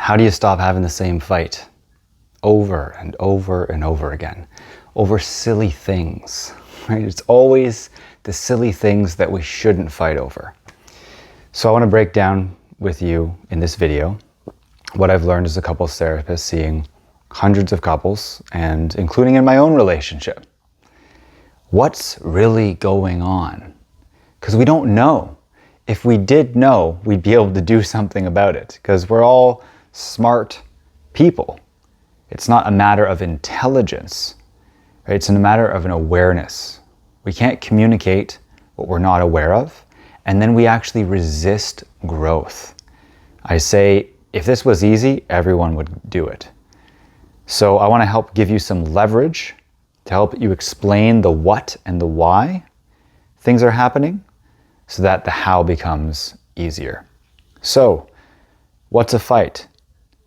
How do you stop having the same fight over and over and over again over silly things, right? It's always the silly things that we shouldn't fight over. So I want to break down with you in this video what I've learned as a couples therapist, seeing hundreds of couples and including in my own relationship. What's really going on? Because we don't know. If we did know, we'd be able to do something about it, because we're all smart people. It's not a matter of intelligence, right? It's a matter of an awareness. We can't communicate what we're not aware of, and then we actually resist growth. I say, if this was easy, everyone would do it. So I want to help give you some leverage to help you explain the what and the why things are happening so that the how becomes easier. So, what's a fight?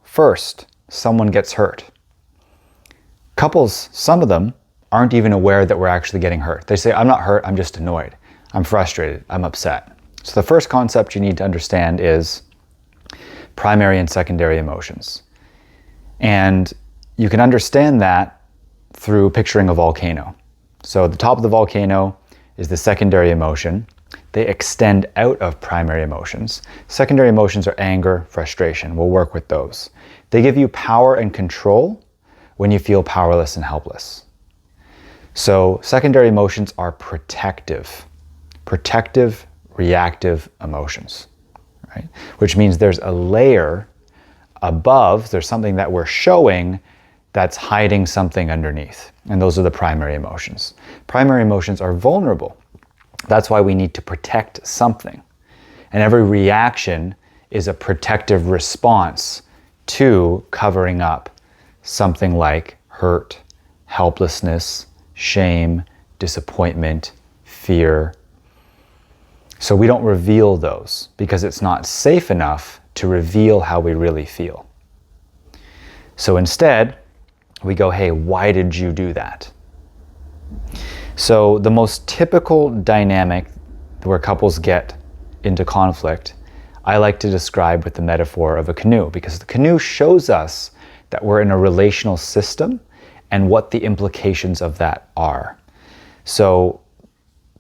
First, someone gets hurt. Couples, some of them, aren't even aware that we're actually getting hurt. They say, I'm not hurt, I'm just annoyed. I'm frustrated, I'm upset. So the first concept you need to understand is primary and secondary emotions. And you can understand that through picturing a volcano. So the top of the volcano is the secondary emotion. They extend out of primary emotions. Secondary emotions are anger, frustration. We'll work with those. They give you power and control when you feel powerless and helpless. So secondary emotions are protective, reactive emotions, right? Which means there's a layer above, there's something that we're showing that's hiding something underneath. And those are the primary emotions. Primary emotions are vulnerable. That's why we need to protect something. And every reaction is a protective response to covering up something like hurt, helplessness, shame, disappointment, fear. So we don't reveal those because it's not safe enough to reveal how we really feel. So instead, we go, hey, why did you do that? So the most typical dynamic where couples get into conflict, I like to describe with the metaphor of a canoe, because the canoe shows us that we're in a relational system and what the implications of that are. So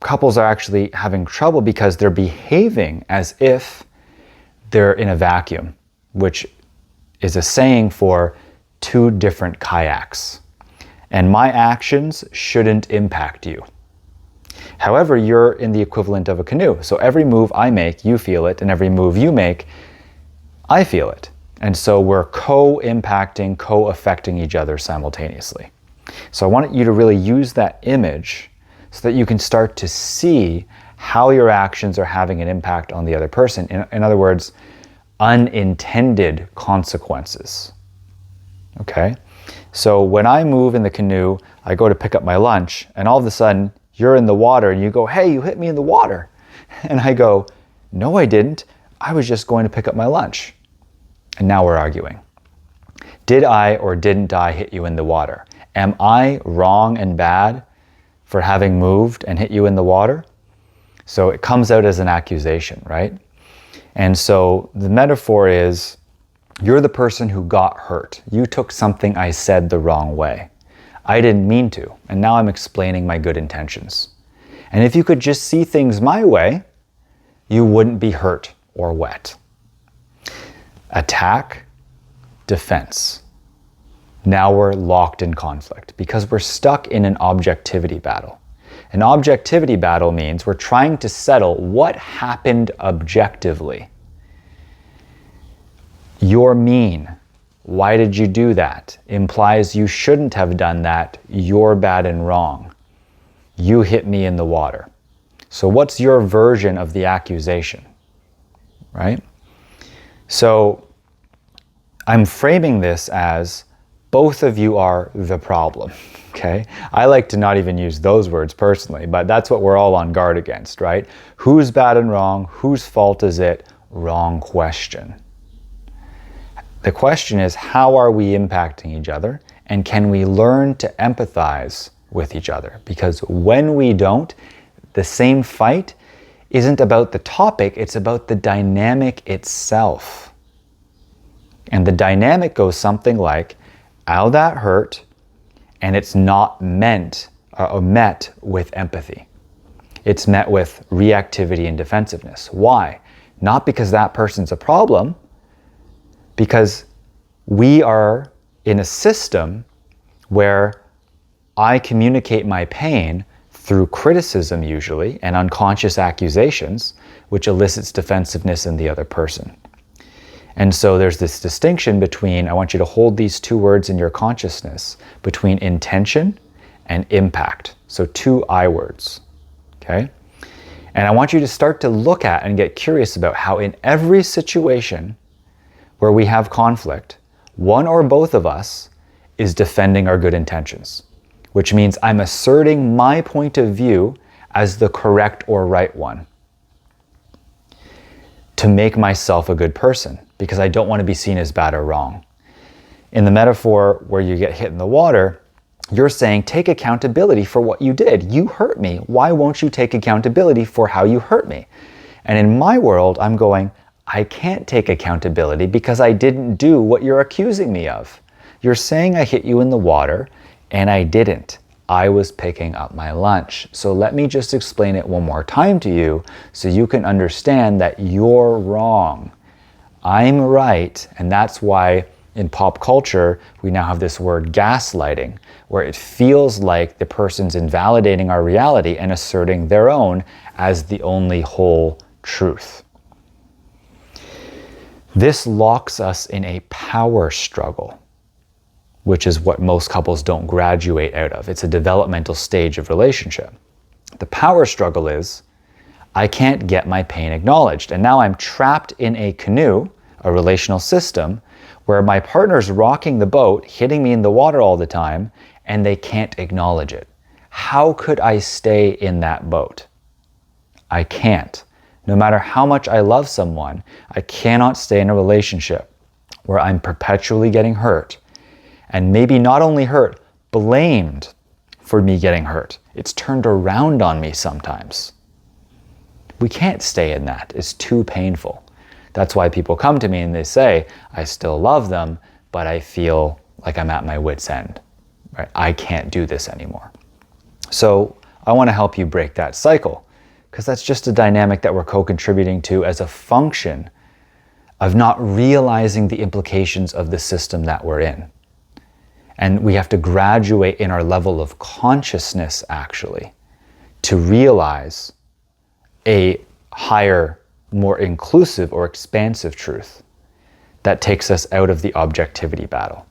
couples are actually having trouble because they're behaving as if they're in a vacuum, which is a saying for two different kayaks. And my actions shouldn't impact you. However, you're in the equivalent of a canoe. So every move I make, you feel it, and every move you make, I feel it. And so we're co-impacting, co-affecting each other simultaneously. So I want you to really use that image so that you can start to see how your actions are having an impact on the other person. In other words, unintended consequences. Okay? So when I move in the canoe, I go to pick up my lunch, and all of a sudden, you're in the water, and you go, hey, you hit me in the water. And I go, no, I didn't. I was just going to pick up my lunch. And now we're arguing. Did I or didn't I hit you in the water? Am I wrong and bad for having moved and hit you in the water? So it comes out as an accusation, right? And so the metaphor is, you're the person who got hurt. You took something I said the wrong way. I didn't mean to, and now I'm explaining my good intentions. And if you could just see things my way, you wouldn't be hurt or wet. Attack, defense. Now we're locked in conflict because we're stuck in an objectivity battle. An objectivity battle means we're trying to settle what happened objectively. You're mean. Why did you do that? Implies you shouldn't have done that. You're bad and wrong. You hit me in the water. So what's your version of the accusation, right? So I'm framing this as both of you are the problem, okay? I like to not even use those words personally, but that's what we're all on guard against, right? Who's bad and wrong? Whose fault is it? Wrong question. The question is, how are we impacting each other? And can we learn to empathize with each other? Because when we don't, the same fight isn't about the topic, it's about the dynamic itself. And the dynamic goes something like, ow, that hurt, and it's not met with empathy. It's met with reactivity and defensiveness. Why? Not because that person's a problem, because we are in a system where I communicate my pain through criticism usually and unconscious accusations, which elicits defensiveness in the other person. And so there's this distinction between, I want you to hold these two words in your consciousness, between intention and impact. So two I words, okay? And I want you to start to look at and get curious about how in every situation where we have conflict, one or both of us is defending our good intentions, which means I'm asserting my point of view as the correct or right one to make myself a good person, because I don't want to be seen as bad or wrong. In the metaphor where you get hit in the water, you're saying, take accountability for what you did. You hurt me. Why won't you take accountability for how you hurt me? And in my world, I'm going, I can't take accountability because I didn't do what you're accusing me of. You're saying I hit you in the water, and I didn't. I was picking up my lunch. So let me just explain it one more time to you so you can understand that you're wrong. I'm right, and that's why in pop culture, we now have this word gaslighting, where it feels like the person's invalidating our reality and asserting their own as the only whole truth. This locks us in a power struggle, which is what most couples don't graduate out of. It's a developmental stage of relationship. The power struggle is, I can't get my pain acknowledged. And now I'm trapped in a canoe, a relational system, where my partner's rocking the boat, hitting me in the water all the time, and they can't acknowledge it. How could I stay in that boat? I can't. No matter how much I love someone, I cannot stay in a relationship where I'm perpetually getting hurt, and maybe not only hurt, blamed for me getting hurt. It's turned around on me sometimes. We can't stay in that. It's too painful. That's why people come to me and they say, I still love them, but I feel like I'm at my wit's end. Right? I can't do this anymore. So I want to help you break that cycle, because that's just a dynamic that we're co-contributing to as a function of not realizing the implications of the system that we're in. And we have to graduate in our level of consciousness, actually, to realize a higher, more inclusive or expansive truth that takes us out of the objectivity battle.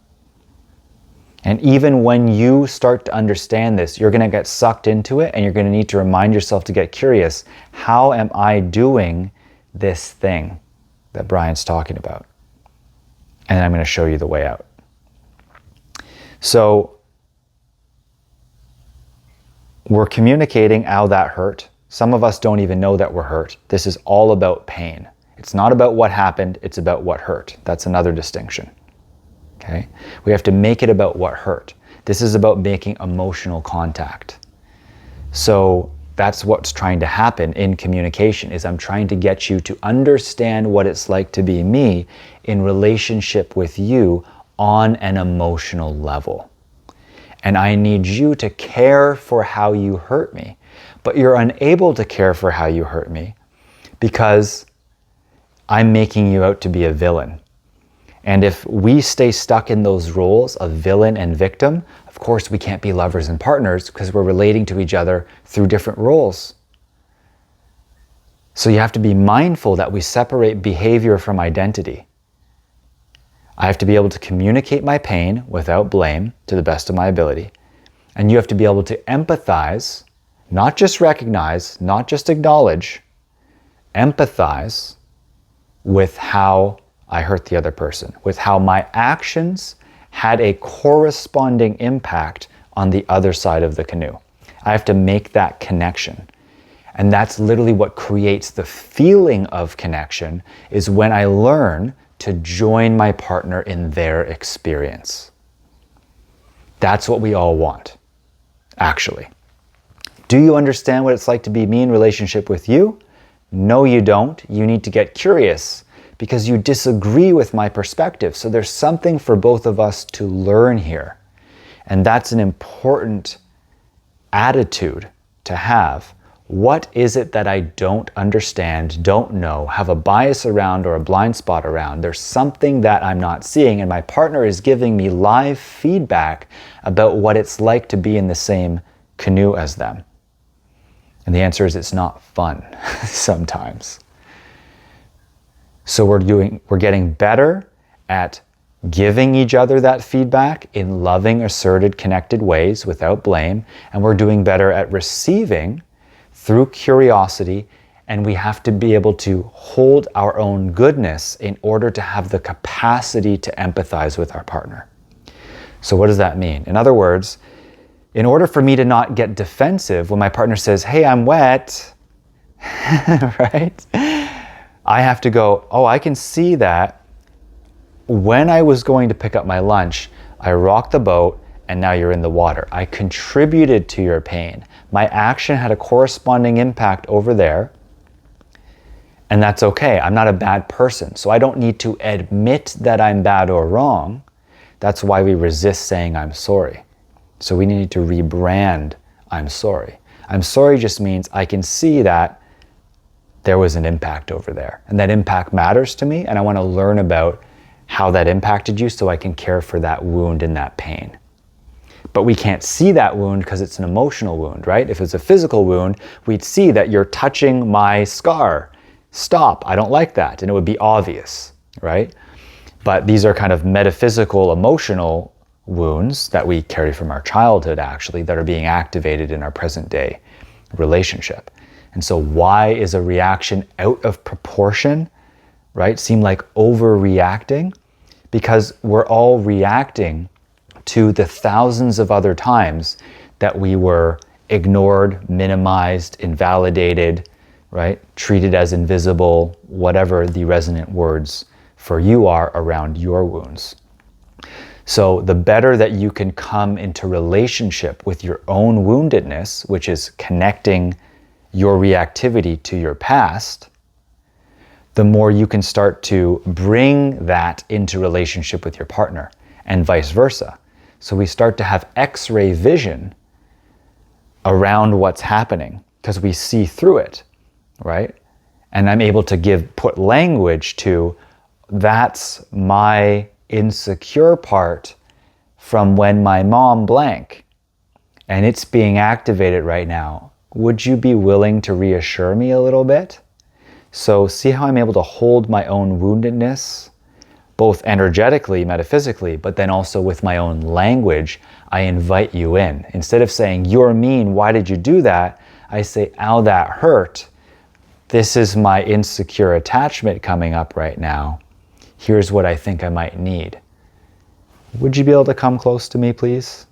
And even when you start to understand this, you're going to get sucked into it, and you're going to need to remind yourself to get curious. How am I doing this thing that Brian's talking about? And then I'm going to show you the way out. So we're communicating, ow, that hurt. Some of us don't even know that we're hurt. This is all about pain. It's not about what happened, it's about what hurt. That's another distinction. Okay? We have to make it about what hurt. This is about making emotional contact. So that's what's trying to happen in communication, is I'm trying to get you to understand what it's like to be me in relationship with you on an emotional level. And I need you to care for how you hurt me. But you're unable to care for how you hurt me because I'm making you out to be a villain. And if we stay stuck in those roles of villain and victim, of course we can't be lovers and partners because we're relating to each other through different roles. So you have to be mindful that we separate behavior from identity. I have to be able to communicate my pain without blame to the best of my ability. And you have to be able to empathize, not just recognize, not just acknowledge, empathize with how I hurt the other person, with how my actions had a corresponding impact on the other side of the canoe. I have to make that connection. And that's literally what creates the feeling of connection, is when I learn to join my partner in their experience. That's what we all want, actually. Do you understand what it's like to be me in relationship with you? No, you don't. You need to get curious, because you disagree with my perspective. So there's something for both of us to learn here. And that's an important attitude to have. What is it that I don't understand, don't know, have a bias around or a blind spot around? There's something that I'm not seeing, and my partner is giving me live feedback about what it's like to be in the same canoe as them. And the answer is it's not fun sometimes. So we're getting better at giving each other that feedback in loving, asserted, connected ways without blame, and we're doing better at receiving through curiosity, and we have to be able to hold our own goodness in order to have the capacity to empathize with our partner. So what does that mean? In other words, in order for me to not get defensive when my partner says, "Hey, I'm wet," right? I have to go, "Oh, I can see that when I was going to pick up my lunch, I rocked the boat and now you're in the water. I contributed to your pain. My action had a corresponding impact over there, and that's okay. I'm not a bad person, so I don't need to admit that I'm bad or wrong." That's why we resist saying I'm sorry. So we need to rebrand I'm sorry. I'm sorry just means I can see that there was an impact over there, and that impact matters to me, and I want to learn about how that impacted you so I can care for that wound and that pain. But we can't see that wound because it's an emotional wound, right? If it's a physical wound, we'd see that you're touching my scar. Stop, I don't like that. And it would be obvious, right? But these are kind of metaphysical, emotional wounds that we carry from our childhood, actually, that are being activated in our present day relationship. And so why is a reaction out of proportion, right, seem like overreacting? Because we're all reacting to the thousands of other times that we were ignored, minimized, invalidated, right? Treated as invisible, whatever the resonant words for you are around your wounds. So the better that you can come into relationship with your own woundedness, which is connecting your reactivity to your past, the more you can start to bring that into relationship with your partner, and vice versa. So we start to have X-ray vision around what's happening because we see through it, right? And I'm able to put language to, that's my insecure part from when my mom blank, and it's being activated right now. Would you be willing to reassure me a little bit? So see how I'm able to hold my own woundedness, both energetically, metaphysically, but then also with my own language. I invite you in. Instead of saying, "You're mean, why did you do that?" I say, "Ow, that hurt. This is my insecure attachment coming up right now. Here's what I think I might need. Would you be able to come close to me, please?"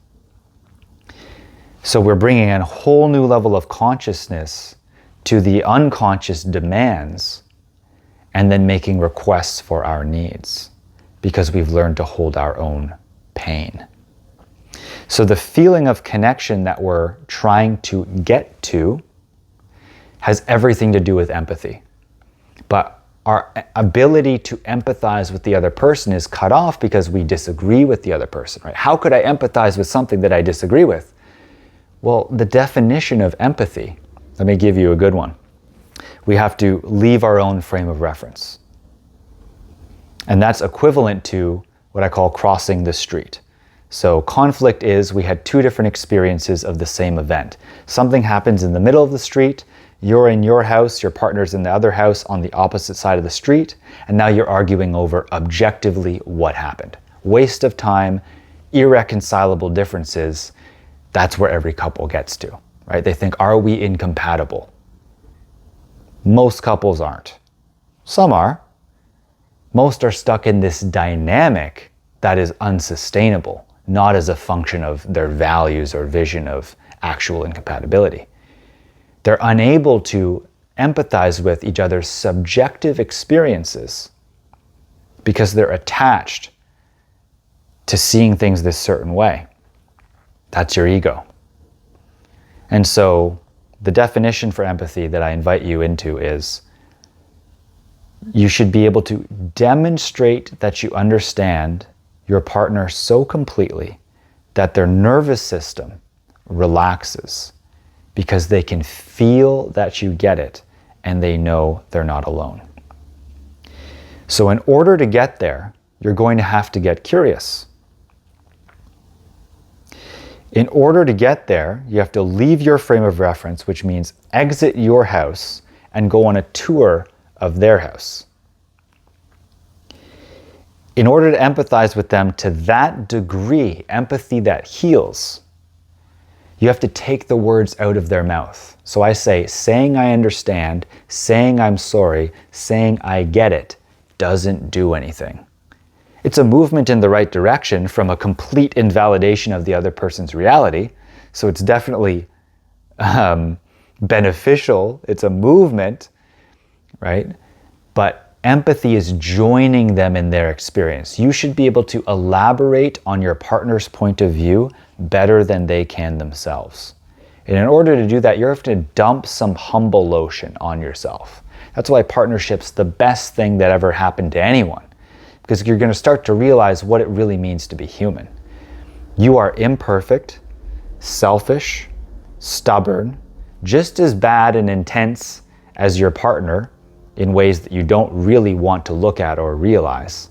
So we're bringing a whole new level of consciousness to the unconscious demands, and then making requests for our needs, because we've learned to hold our own pain. So the feeling of connection that we're trying to get to has everything to do with empathy. But our ability to empathize with the other person is cut off because we disagree with the other person, right? How could I empathize with something that I disagree with? Well, the definition of empathy, let me give you a good one. We have to leave our own frame of reference. And that's equivalent to what I call crossing the street. So conflict is, we had two different experiences of the same event. Something happens in the middle of the street, you're in your house, your partner's in the other house on the opposite side of the street, and now you're arguing over objectively what happened. Waste of time, irreconcilable differences. That's where every couple gets to, right? They think, are we incompatible? Most couples aren't. Some are. Most are stuck in this dynamic that is unsustainable, not as a function of their values or vision of actual incompatibility. They're unable to empathize with each other's subjective experiences because they're attached to seeing things this certain way. That's your ego. And so the definition for empathy that I invite you into is You should be able to demonstrate that you understand your partner so completely that their nervous system relaxes because they can feel that you get it and they know they're not alone. So in order to get there, you're going to have to get curious. In order to get there, you have to leave your frame of reference, which means exit your house and go on a tour of their house. In order to empathize with them to that degree, empathy that heals, you have to take the words out of their mouth. So I say, saying I understand, saying I'm sorry, saying I get it, doesn't do anything. It's a movement in the right direction from a complete invalidation of the other person's reality. So it's definitely beneficial. It's a movement, right? But empathy is joining them in their experience. You should be able to elaborate on your partner's point of view better than they can themselves. And in order to do that, you have to dump some humble lotion on yourself. That's why partnership's the best thing that ever happened to anyone, because you're going to start to realize what it really means to be human. You are imperfect, selfish, stubborn, just as bad and intense as your partner in ways that you don't really want to look at or realize,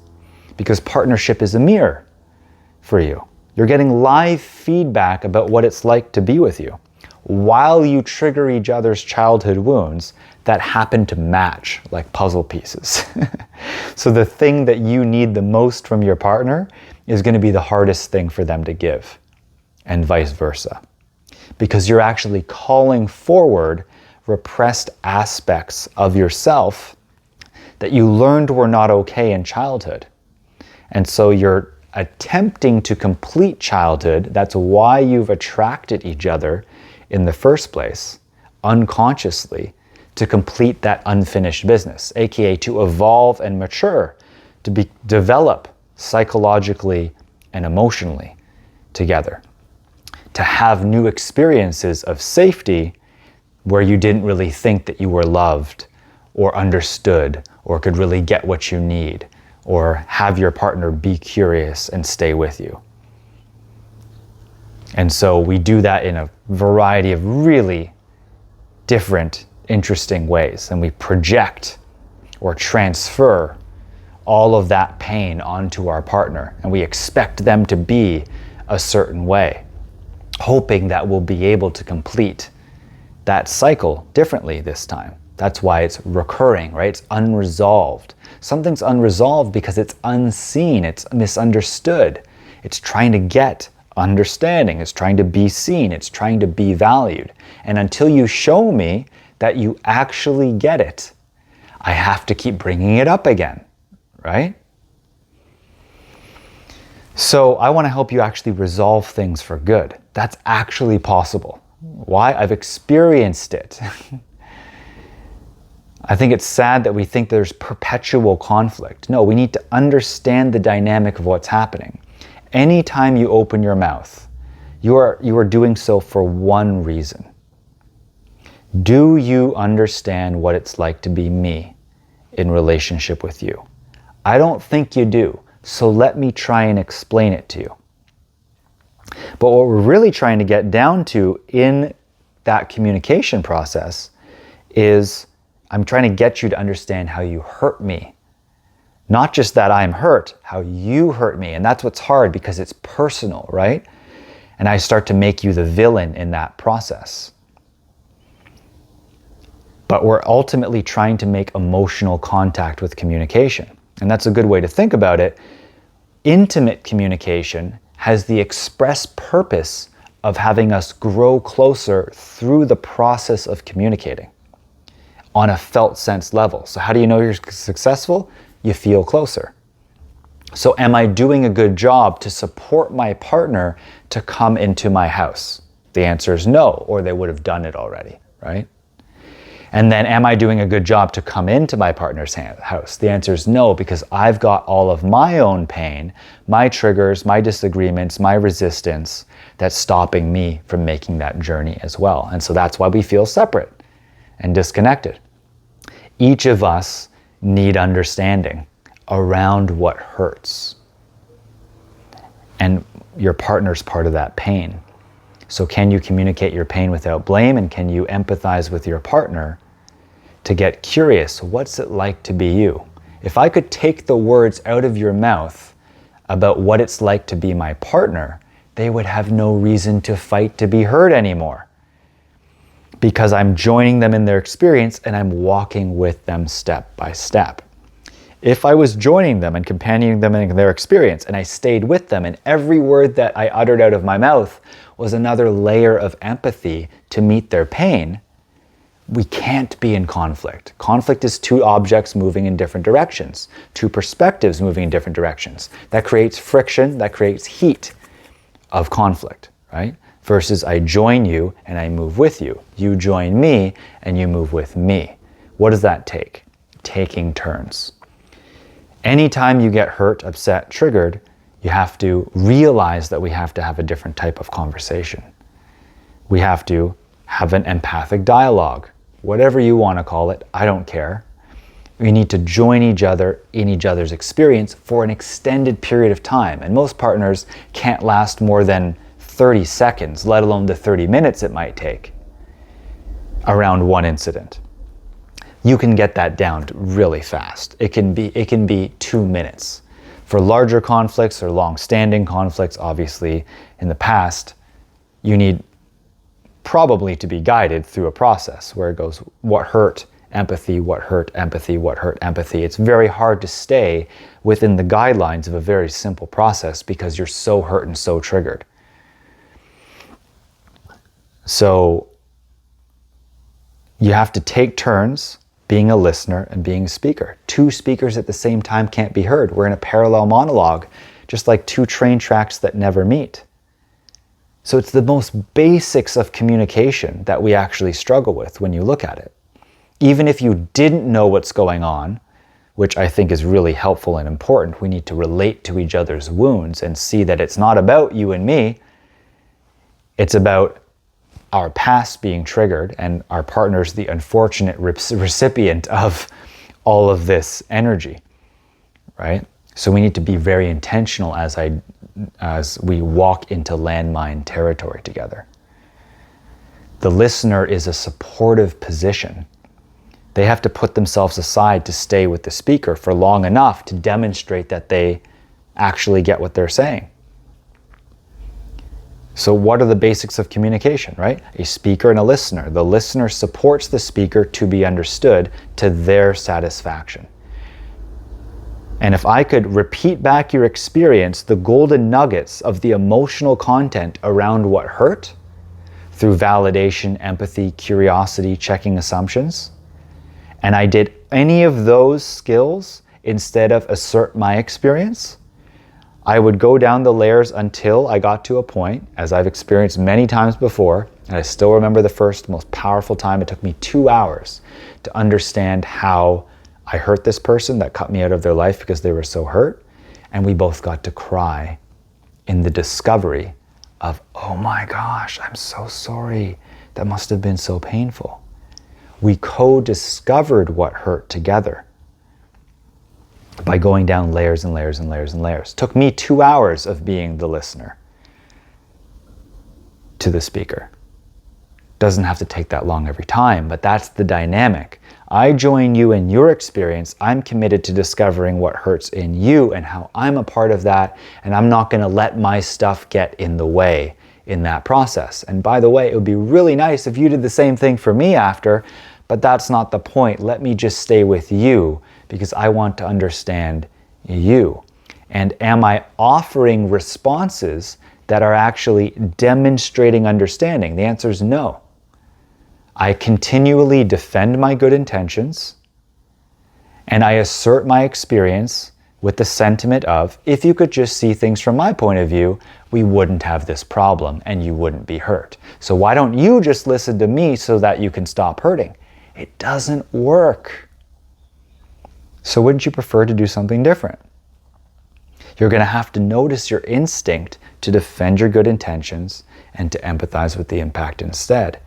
because partnership is a mirror for you. You're getting live feedback about what it's like to be with you while you trigger each other's childhood wounds that happen to match like puzzle pieces. So the thing that you need the most from your partner is going to be the hardest thing for them to give, and vice versa. Because you're actually calling forward repressed aspects of yourself that you learned were not okay in childhood. And so you're attempting to complete childhood. That's why you've attracted each other in the first place, unconsciously, to complete that unfinished business, aka to evolve and mature, to develop psychologically and emotionally together, to have new experiences of safety where you didn't really think that you were loved or understood or could really get what you need, or have your partner be curious and stay with you. And so we do that in a variety of really different, interesting ways. And we project or transfer all of that pain onto our partner. And we expect them to be a certain way, hoping that we'll be able to complete that cycle differently this time. That's why it's recurring, right? It's unresolved. Something's unresolved because it's unseen, it's misunderstood. It's trying to get understanding, it's trying to be seen, it's trying to be valued. And until you show me that you actually get it, I have to keep bringing it up again, right? So I want to help you actually resolve things for good. That's actually possible. Why? I've experienced it. I think it's sad that we think there's perpetual conflict. No, we need to understand the dynamic of what's happening. Anytime you open your mouth, you are doing so for one reason. Do you understand what it's like to be me in relationship with you? I don't think you do, so let me try and explain it to you. But what we're really trying to get down to in that communication process is I'm trying to get you to understand how you hurt me. Not just that I'm hurt, how you hurt me. And that's what's hard because it's personal, right? And I start to make you the villain in that process. But we're ultimately trying to make emotional contact with communication. And that's a good way to think about it. Intimate communication has the express purpose of having us grow closer through the process of communicating on a felt sense level. So how do you know you're successful? You feel closer. So am I doing a good job to support my partner to come into my house? The answer is no, or they would have done it already, right? And then am I doing a good job to come into my partner's house? The answer is no, because I've got all of my own pain, my triggers, my disagreements, my resistance that's stopping me from making that journey as well. And so that's why we feel separate and disconnected. Each of us need understanding around what hurts. And your partner's part of that pain. So can you communicate your pain without blame, and can you empathize with your partner to get curious, what's it like to be you? If I could take the words out of your mouth about what it's like to be my partner, they would have no reason to fight to be heard anymore. Because I'm joining them in their experience and I'm walking with them step by step. If I was joining them and companioning them in their experience and I stayed with them and every word that I uttered out of my mouth was another layer of empathy to meet their pain, we can't be in conflict. Conflict is two objects moving in different directions, two perspectives moving in different directions. That creates friction, that creates heat of conflict, right? Versus I join you and I move with you. You join me and you move with me. What does that take? Taking turns. Anytime you get hurt, upset, triggered, you have to realize that we have to have a different type of conversation. We have to have an empathic dialogue. Whatever you want to call it, I don't care. We need to join each other in each other's experience for an extended period of time. And most partners can't last more than 30 seconds, let alone the 30 minutes it might take around one incident. You can get that down really fast. It can be 2 minutes. For larger conflicts or long-standing conflicts, obviously, in the past, you need probably to be guided through a process where it goes, what hurt, empathy, what hurt, empathy, what hurt, empathy. It's very hard to stay within the guidelines of a very simple process because you're so hurt and so triggered. So you have to take turns being a listener and being a speaker. Two speakers at the same time can't be heard. We're in a parallel monologue, just like two train tracks that never meet. So it's the most basics of communication that we actually struggle with when you look at it. Even if you didn't know what's going on, which I think is really helpful and important, we need to relate to each other's wounds and see that it's not about you and me. It's about our past being triggered and our partner's the unfortunate recipient of all of this energy, right? So we need to be very intentional as we walk into landmine territory together. The listener is a supportive position. They have to put themselves aside to stay with the speaker for long enough to demonstrate that they actually get what they're saying. So what are the basics of communication, right? A speaker and a listener. The listener supports the speaker to be understood to their satisfaction. And if I could repeat back your experience, the golden nuggets of the emotional content around what hurt, through validation, empathy, curiosity, checking assumptions, and I did any of those skills instead of assert my experience, I would go down the layers until I got to a point, as I've experienced many times before, and I still remember the first most powerful time. It took me 2 hours to understand how I hurt this person that cut me out of their life because they were so hurt. And we both got to cry in the discovery of, oh my gosh, I'm so sorry. That must have been so painful. We co-discovered what hurt together by going down layers and layers and layers and layers. It took me 2 hours of being the listener to the speaker. Doesn't have to take that long every time, but that's the dynamic. I join you in your experience. I'm committed to discovering what hurts in you and how I'm a part of that, and I'm not going to let my stuff get in the way in that process. And by the way, it would be really nice if you did the same thing for me after, but that's not the point. Let me just stay with you because I want to understand you. And am I offering responses that are actually demonstrating understanding? The answer is no. I continually defend my good intentions and I assert my experience with the sentiment of, if you could just see things from my point of view, we wouldn't have this problem and you wouldn't be hurt. So why don't you just listen to me so that you can stop hurting? It doesn't work. So wouldn't you prefer to do something different? You're going to have to notice your instinct to defend your good intentions and to empathize with the impact instead,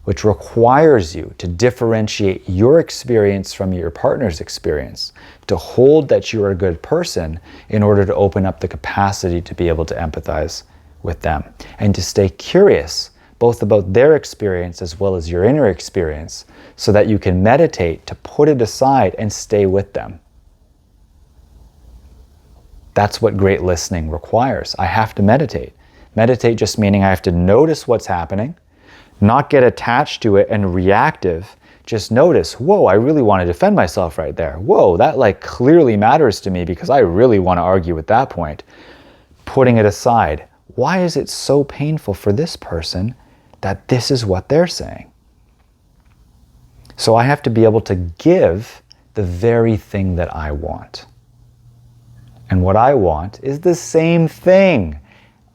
which requires you to differentiate your experience from your partner's experience, to hold that you're a good person in order to open up the capacity to be able to empathize with them, and to stay curious both about their experience as well as your inner experience, so that you can meditate to put it aside and stay with them. That's what great listening requires. I have to meditate. Meditate just meaning I have to notice what's happening, not get attached to it and reactive. Just notice, whoa, I really want to defend myself right there. Whoa, that like clearly matters to me because I really want to argue at that point. Putting it aside. Why is it so painful for this person that this is what they're saying? So I have to be able to give the very thing that I want. And what I want is the same thing.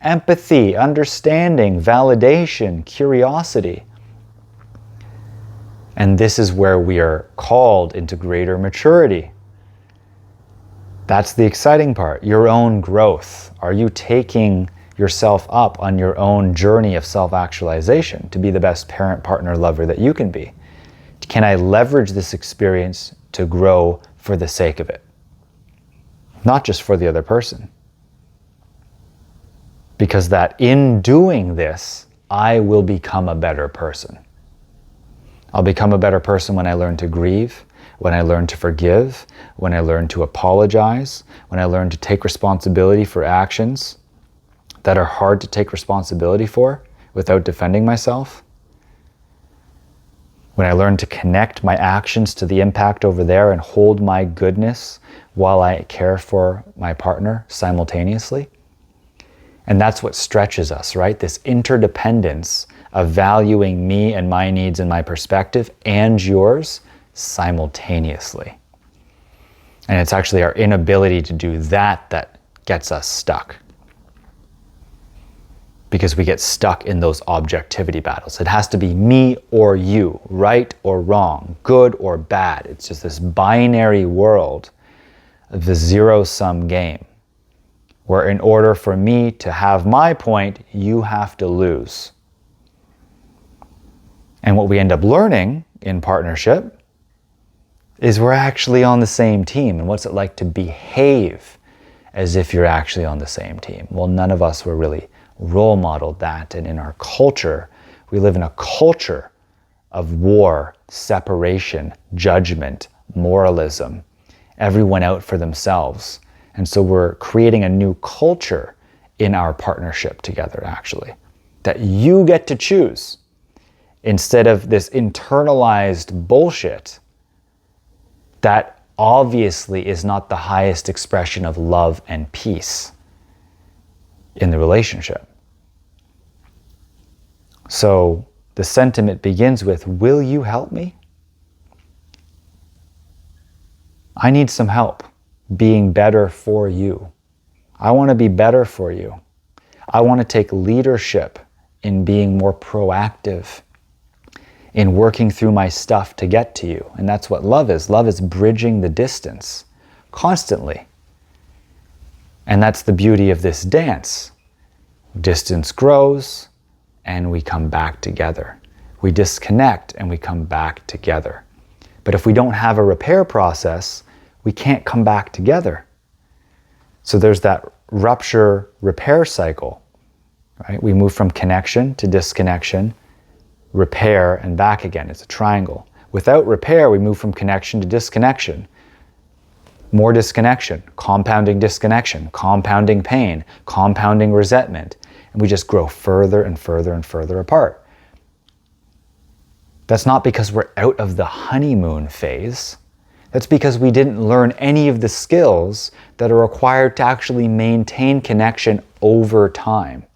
Empathy, understanding, validation, curiosity. And this is where we are called into greater maturity. That's the exciting part, your own growth. Are you taking yourself up on your own journey of self-actualization to be the best parent, partner, lover that you can be? Can I leverage this experience to grow for the sake of it? Not just for the other person. Because that in doing this, I will become a better person. I'll become a better person when I learn to grieve, when I learn to forgive, when I learn to apologize, when I learn to take responsibility for actions that are hard to take responsibility for without defending myself. When I learn to connect my actions to the impact over there and hold my goodness while I care for my partner simultaneously. And that's what stretches us, right? This interdependence of valuing me and my needs and my perspective and yours simultaneously. And it's actually our inability to do that that gets us stuck. Because we get stuck in those objectivity battles. It has to be me or you, right or wrong, good or bad. It's just this binary world of the zero-sum game, where in order for me to have my point, you have to lose. And what we end up learning in partnership is we're actually on the same team. And what's it like to behave as if you're actually on the same team? Well, none of us were really role modeled that. And in our culture, we live in a culture of war, separation, judgment, moralism, everyone out for themselves. And so we're creating a new culture in our partnership together, actually, that you get to choose instead of this internalized bullshit that obviously is not the highest expression of love and peace in the relationship. So the sentiment begins with, will you help me? I need some help being better for you. I want to be better for you. I want to take leadership in being more proactive, in working through my stuff to get to you. And that's what love is. Love is bridging the distance constantly. And that's the beauty of this dance. Distance grows and we come back together. We disconnect and we come back together. But if we don't have a repair process, we can't come back together. So there's that rupture repair cycle, right? We move from connection to disconnection, repair, and back again. It's a triangle. Without repair, we move from connection to disconnection. More disconnection, compounding pain, compounding resentment. And we just grow further and further and further apart. That's not because we're out of the honeymoon phase. That's because we didn't learn any of the skills that are required to actually maintain connection over time.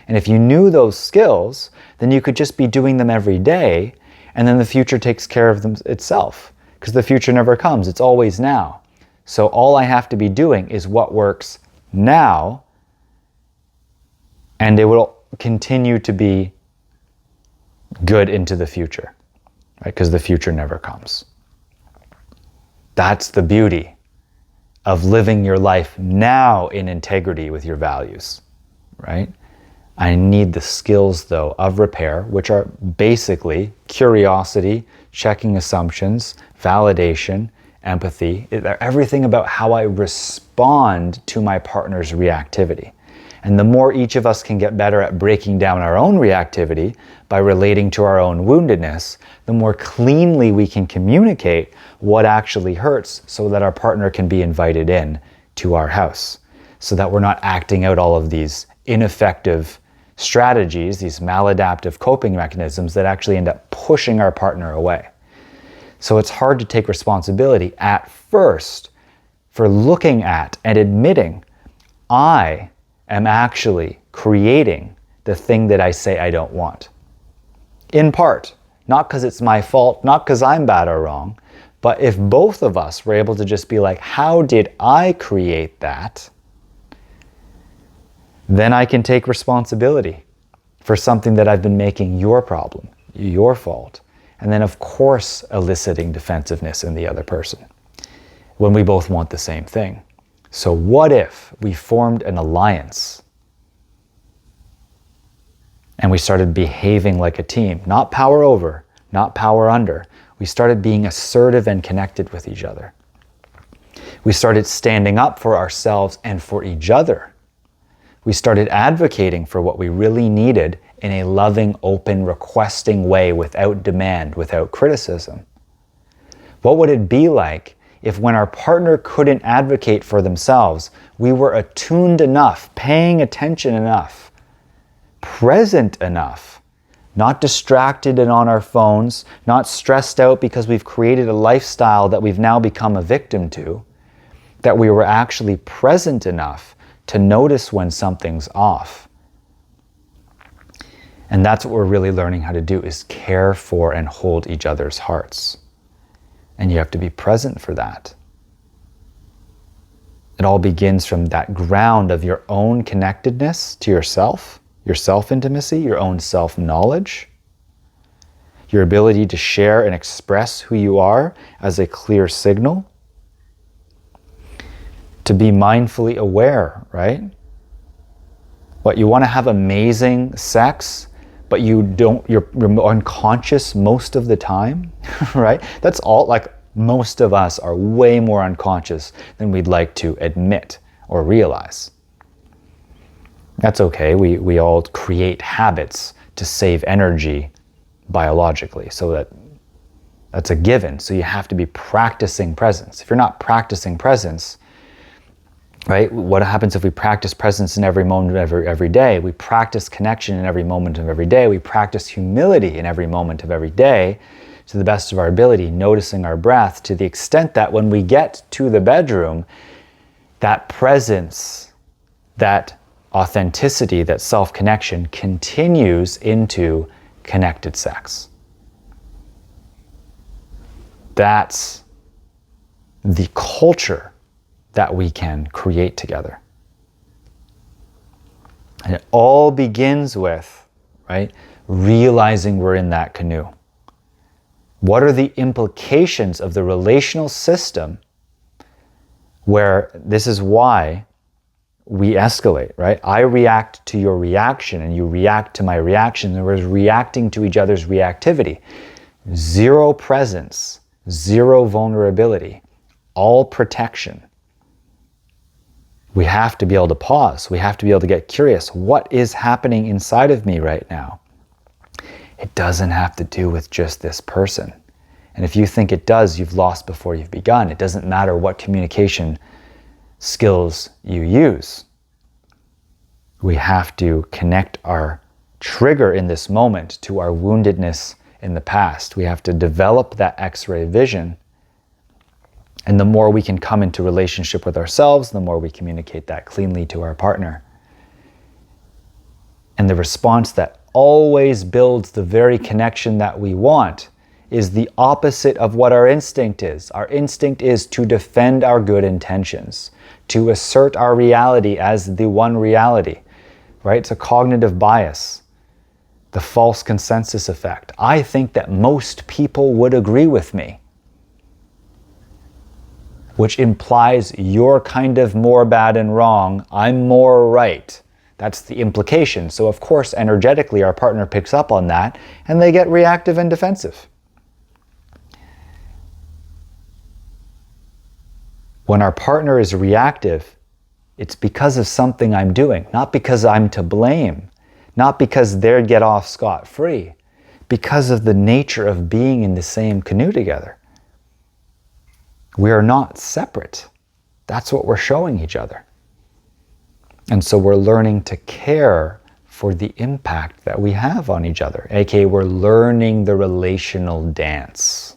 And if you knew those skills, then you could just be doing them every day, and then the future takes care of them itself. Because the future never comes, it's always now. So all I have to be doing is what works now, and it will continue to be good into the future, right? Because the future never comes. That's the beauty of living your life now in integrity with your values, right? I need the skills, though, of repair, which are basically curiosity, checking assumptions, validation, empathy. They're everything about how I respond to my partner's reactivity. And the more each of us can get better at breaking down our own reactivity by relating to our own woundedness, the more cleanly we can communicate what actually hurts so that our partner can be invited in to our house, so that we're not acting out all of these ineffective strategies, these maladaptive coping mechanisms that actually end up pushing our partner away. So it's hard to take responsibility at first for looking at and admitting, I am actually creating the thing that I say I don't want. In part, not because it's my fault, not because I'm bad or wrong, but if both of us were able to just be like, how did I create that? Then I can take responsibility for something that I've been making your problem, your fault. And then, of course, eliciting defensiveness in the other person when we both want the same thing. So what if we formed an alliance and we started behaving like a team? Not power over, not power under. We started being assertive and connected with each other. We started standing up for ourselves and for each other. We started advocating for what we really needed in a loving, open, requesting way without demand, without criticism. What would it be like if when our partner couldn't advocate for themselves, we were attuned enough, paying attention enough, present enough, not distracted and on our phones, not stressed out because we've created a lifestyle that we've now become a victim to, that we were actually present enough to notice when something's off. And that's what we're really learning how to do, is care for and hold each other's hearts. And you have to be present for that. It all begins from that ground of your own connectedness to yourself, your self-intimacy, your own self-knowledge, your ability to share and express who you are as a clear signal, to be mindfully aware, right? But you want to have amazing sex, but you're unconscious most of the time, right? That's all, like, most of us are way more unconscious than we'd like to admit or realize. That's okay. We all create habits to save energy biologically, so that's a given. So you have to be practicing presence. If you're not practicing presence, right? What happens if we practice presence in every moment of every day? We practice connection in every moment of every day. We practice humility in every moment of every day to the best of our ability, noticing our breath to the extent that when we get to the bedroom, that presence, that authenticity, that self-connection continues into connected sex. That's the culture that we can create together. And it all begins with, right, realizing we're in that canoe. What are the implications of the relational system where this is why we escalate, right? I react to your reaction and you react to my reaction, and we're reacting to each other's reactivity. Zero presence, zero vulnerability, all protection. We have to be able to pause. We have to be able to get curious. What is happening inside of me right now? It doesn't have to do with just this person. And if you think it does, you've lost before you've begun. It doesn't matter what communication skills you use. We have to connect our trigger in this moment to our woundedness in the past. We have to develop that X-ray vision. And the more we can come into relationship with ourselves, the more we communicate that cleanly to our partner. And the response that always builds the very connection that we want is the opposite of what our instinct is. Our instinct is to defend our good intentions, to assert our reality as the one reality, right? It's a cognitive bias, the false consensus effect. I think that most people would agree with me, which implies you're kind of more bad and wrong, I'm more right. That's the implication. So of course, energetically, our partner picks up on that and they get reactive and defensive. When our partner is reactive, it's because of something I'm doing, not because I'm to blame, not because they'd get off scot-free, because of the nature of being in the same canoe together. We are not separate. That's what we're showing each other. And so we're learning to care for the impact that we have on each other, aka we're learning the relational dance.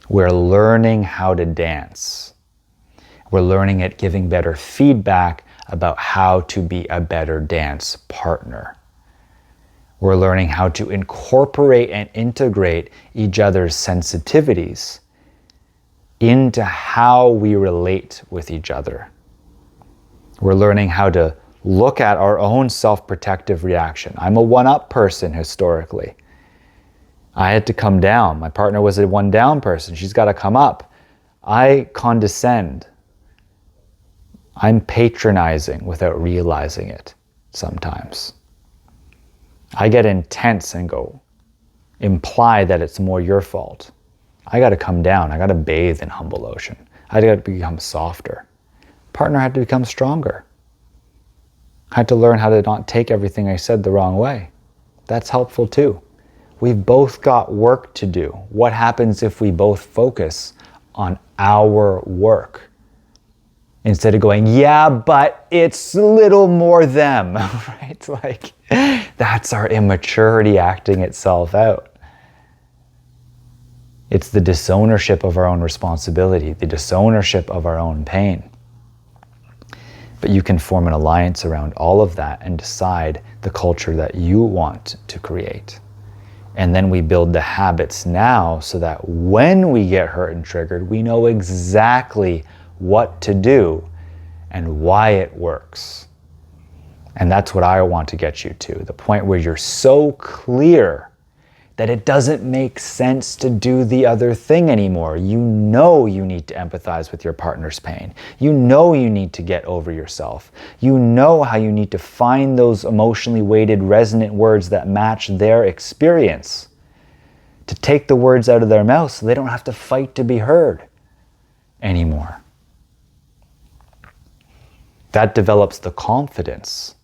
We're learning how to dance. We're learning at giving better feedback about how to be a better dance partner. We're learning how to incorporate and integrate each other's sensitivities into how we relate with each other. We're learning how to look at our own self-protective reaction. I'm a one-up person historically. I had to come down. My partner was a one-down person. She's got to come up. I condescend. I'm patronizing without realizing it sometimes. I get intense and imply that it's more your fault. I got to come down. I got to bathe in humble ocean. I got to become softer. Partner had to become stronger. I had to learn how to not take everything I said the wrong way. That's helpful too. We've both got work to do. What happens if we both focus on our work? Instead of going, yeah, but it's a little more them, right? Like, that's our immaturity acting itself out. It's the disownership of our own responsibility, the disownership of our own pain. But you can form an alliance around all of that and decide the culture that you want to create. And then we build the habits now so that when we get hurt and triggered, we know exactly what to do and why it works. And that's what I want to get you to, the point where you're so clear that it doesn't make sense to do the other thing anymore. You know you need to empathize with your partner's pain. You know you need to get over yourself. You know how you need to find those emotionally weighted, resonant words that match their experience. To take the words out of their mouth so they don't have to fight to be heard anymore. That develops the confidence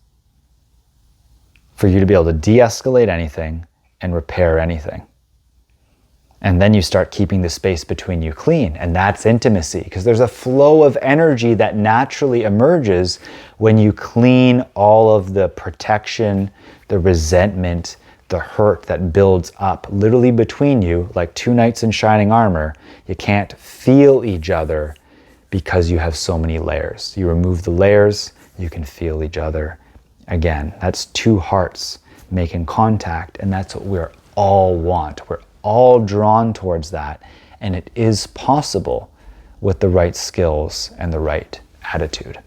for you to be able to de-escalate anything and repair anything. And then you start keeping the space between you clean, and that's intimacy, because there's a flow of energy that naturally emerges when you clean all of the protection, the resentment, the hurt that builds up literally between you, like two knights in shining armor. You can't feel each other because you have so many layers. You remove the layers, you can feel each other again. That's two hearts making contact, and that's what we all want. We're all drawn towards that, and it is possible with the right skills and the right attitude.